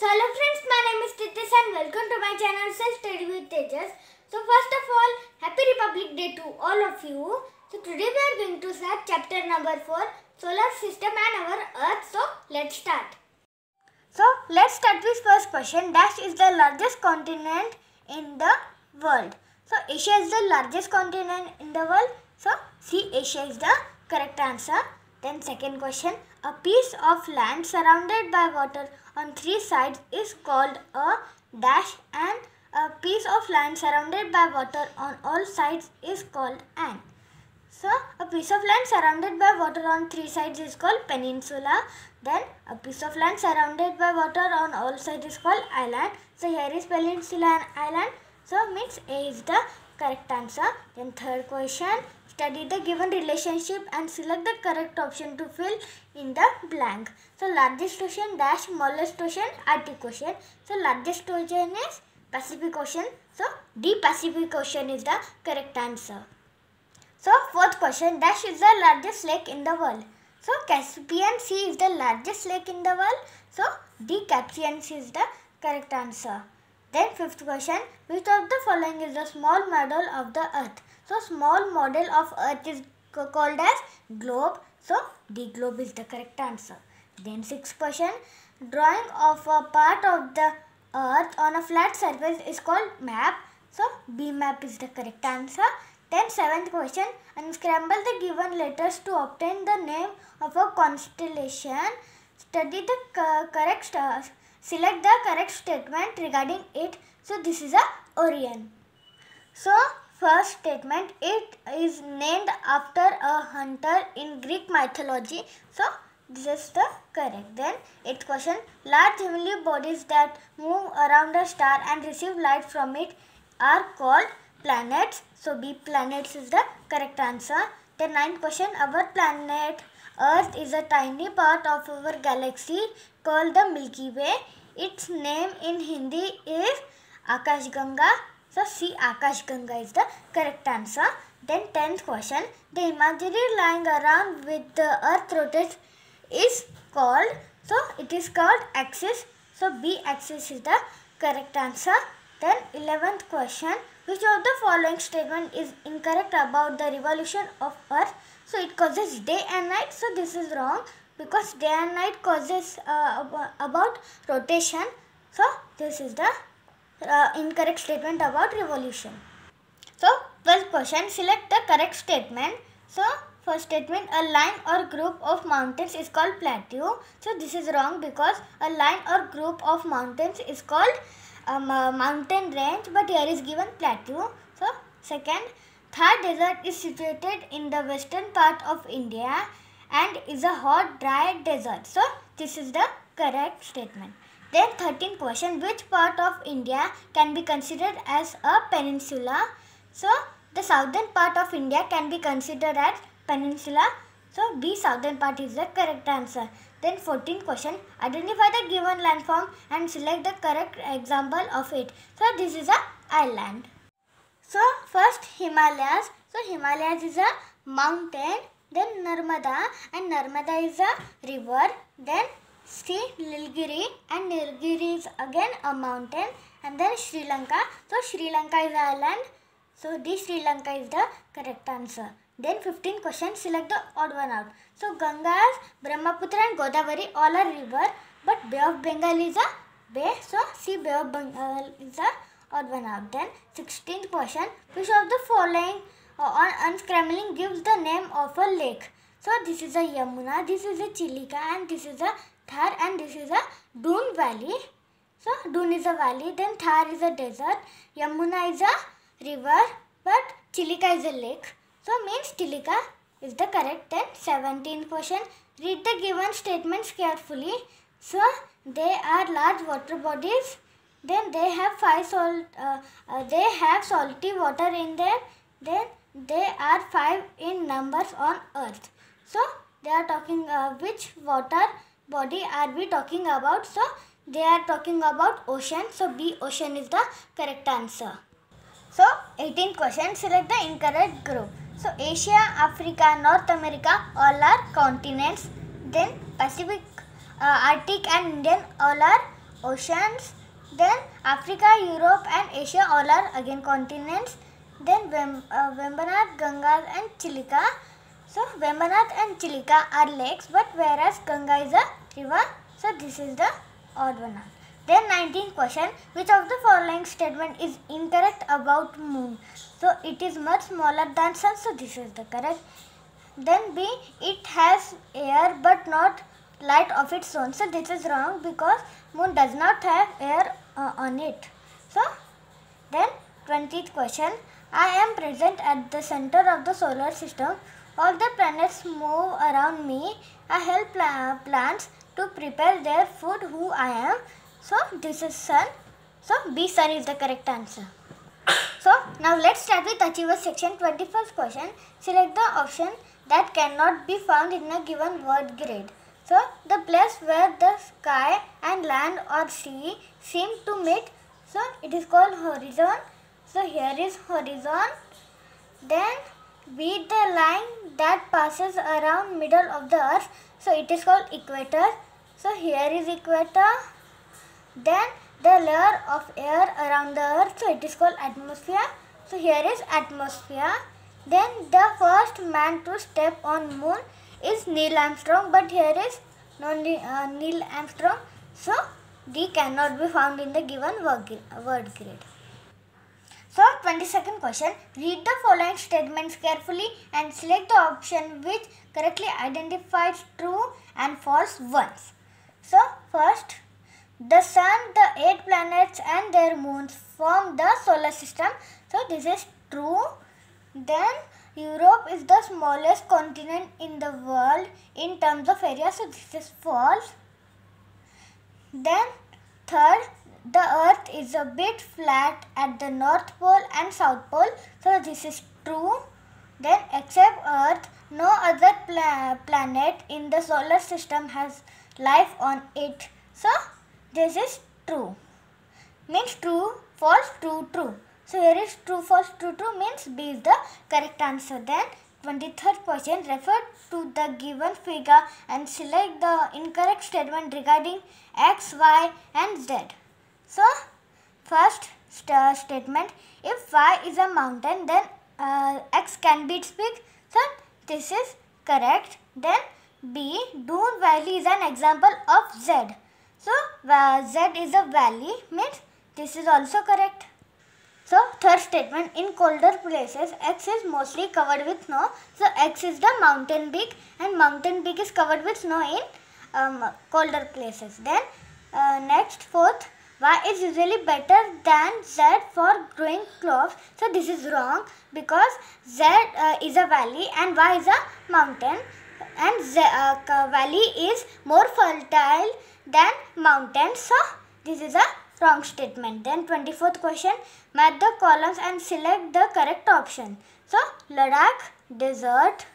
So hello friends, my name is Titis and welcome to my channel Self Study with Tejas. So first of all, Happy Republic Day to all of you. So today we are going to start chapter number 4, Solar System and our Earth. So let's start. So let's start with first question. Dash is the largest continent in the world. So Asia is the largest continent in the world. So C, Asia is the correct answer. Then second question, a piece of land surrounded by water on three sides is called a dash, and a piece of land surrounded by water on all sides is called an. So a piece of land surrounded by water on three sides is called peninsula. Then a piece of land surrounded by water on all sides is called island. So here is peninsula and island. So means A is the correct answer. Then third question, study the given relationship and select the correct option to fill in the blank. So largest ocean dash smallest ocean Arctic Ocean. So largest ocean is Pacific Ocean. So D, Pacific Ocean is the correct answer. So fourth question, dash is the largest lake in the world. So Caspian Sea is the largest lake in the world. So D, Caspian Sea is the correct answer. Then fifth question, which of the following is the small model of the earth? So small model of earth is called as globe. So D, globe is the correct answer. Then sixth question, drawing of a part of the earth on a flat surface is called map. So B, map is the correct answer. Then seventh question, unscramble the given letters to obtain the name of a constellation. Study the correct stars. Select the correct statement regarding it. So this is a Orion. So first statement, it is named after a hunter in Greek mythology. So this is the correct. Then eighth question, large heavenly bodies that move around a star and receive light from it are called planets. So B, planets is the correct answer. Then ninth question, our planet Earth is a tiny part of our galaxy called the Milky Way. Its name in Hindi is Akashganga. So C, Akashganga is the correct answer. Then 10th question, the imaginary line around with the earth rotates is called, so it is called axis. So B, axis is the correct answer. Then 11th question, which of the following statement is incorrect about the revolution of earth? So it causes day and night. So this is wrong, because day and night causes about rotation. So this is the incorrect statement about revolution. So 12th question, select the correct statement. So first statement, a line or group of mountains is called plateau. So this is wrong, because a line or group of mountains is called mountain range, but here is given plateau. So second, Thar desert is situated in the western part of India and is a hot dry desert. So this is the correct statement. Then 13th question, which part of India can be considered as a peninsula? So the southern part of India can be considered as peninsula. So B, southern part is the correct answer. Then 14th question, identify the given landform and select the correct example of it. So this is a island. So first, Himalayas. So Himalayas is a mountain. Then Narmada, and Narmada is a river. Then C, Nilgiri, and Nilgiri is again a mountain. And then Sri Lanka. So Sri Lanka is an island. So D, Sri Lanka is the correct answer. Then 15th question, select the odd one out. So Gangas, Brahmaputra and Godavari all are river, but Bay of Bengal is a bay. So C, Bay of Bengal is a odd one out. Then 16th question, which of the following on unscrambling gives the name of a lake? So this is a Yamuna, this is a Chilika, and this is a Thar, and this is a Doon Valley. So Doon is a valley, then Thar is a desert, Yamuna is a river, but Chilika is a lake. So means Chilika is the correct. Then 17th question, read the given statements carefully. So they are large water bodies. Then they have salty water in them. Then they are 5 in numbers on earth. So they are talking which water body are we talking about? So they are talking about ocean. So B, ocean is the correct answer. So 18th question, select the incorrect group. So Asia, Africa, North America all are continents. Then Pacific, Arctic and Indian all are oceans. Then Africa, Europe and Asia all are again continents. Then Vembanad, Ganga and Chilika. So Vembanad and Chilika are lakes, but whereas Ganga is a river. So this is the odd one. Then 19th question, which of the following statement is incorrect about moon? So it is much smaller than sun, so this is the correct. Then B, it has air but not light of its own. So this is wrong because moon does not have air on it. So then 20th question, I am present at the center of the solar system. All the planets move around me. I help plants to prepare their food. Who I am? So this is sun. So B, sun is the correct answer. So now let's start with Achievers section. 21st question, select the option that cannot be found in a given word grid. So the place where the sky and land or sea seem to meet, so it is called horizon. So here is horizon. Then be the line that passes around middle of the earth, so it is called equator. So here is equator. Then the layer of air around the earth, so it is called atmosphere. So here is atmosphere. Then the first man to step on moon is Neil Armstrong, but here is no Neil Armstrong. So D cannot be found in the given word grid. So 22nd question, read the following statements carefully and select the option which correctly identifies true and false ones. So first, the sun, the 8 planets and their moons form the solar system. So this is true. Then Europe is the smallest continent in the world in terms of area. So this is false. Then third, the earth is a bit flat at the North Pole and South Pole. So this is true. Then except earth, no other planet in the solar system has life on it. So this is true. Means true, false, true, true. So here is true, false, true, true means B is the correct answer. Then 23rd question, refer to the given figure and select the incorrect statement regarding X, Y and Z. So first statement, if Y is a mountain, then X can be its peak. So this is correct. Then B, Doon Valley is an example of Z. So Z is a valley means this is also correct. So third statement, in colder places X is mostly covered with snow. So X is the mountain peak and mountain peak is covered with snow in colder places. Then next fourth, Y is usually better than Z for growing crops. So this is wrong because Z is a valley and Y is a mountain, and valley is more fertile than mountain. So this is a wrong statement. Then 24th question, match the columns and select the correct option. So Ladakh, desert.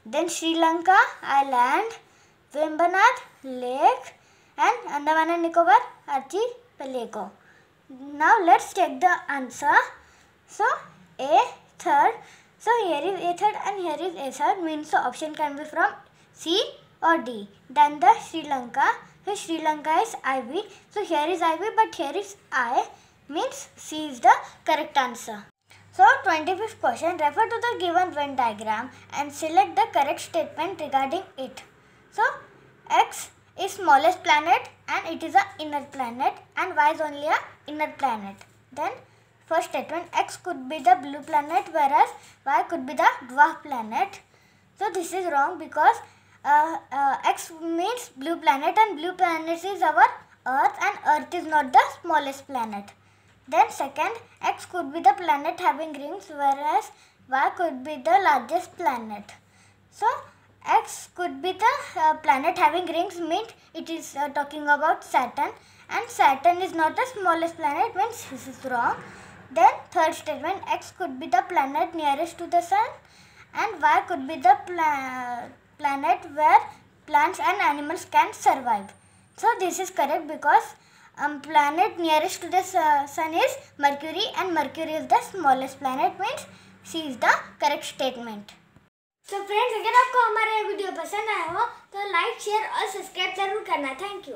Then Sri Lanka, island. Vembanad, lake. And Andaman and Nicobar, archipelago. Now let's check the answer. So A, third. So here is A third and here is A third, means the option can be from C or D. Then the Sri Lanka. So Sri Lanka is IV. So here is IV but here is I, means C is the correct answer. So 25th question, refer to the given Venn diagram and select the correct statement regarding it. So X is smallest planet and it is an inner planet, and Y is only a inner planet. Then first statement, X could be the blue planet whereas Y could be the dwarf planet. So this is wrong because X means blue planet and blue planet is our Earth and Earth is not the smallest planet. Then second, X could be the planet having rings whereas Y could be the largest planet. So X could be the planet having rings, means it is talking about Saturn, and Saturn is not the smallest planet, means this is wrong. Then third statement, X could be the planet nearest to the sun and Y could be the planet where plants and animals can survive. So this is correct because planet nearest to the sun is Mercury and Mercury is the smallest planet, means C is the correct statement. So friends, अगर आपको हमारा ये video पसंद आया हो तो like, share और subscribe जरूर करना. Thank you.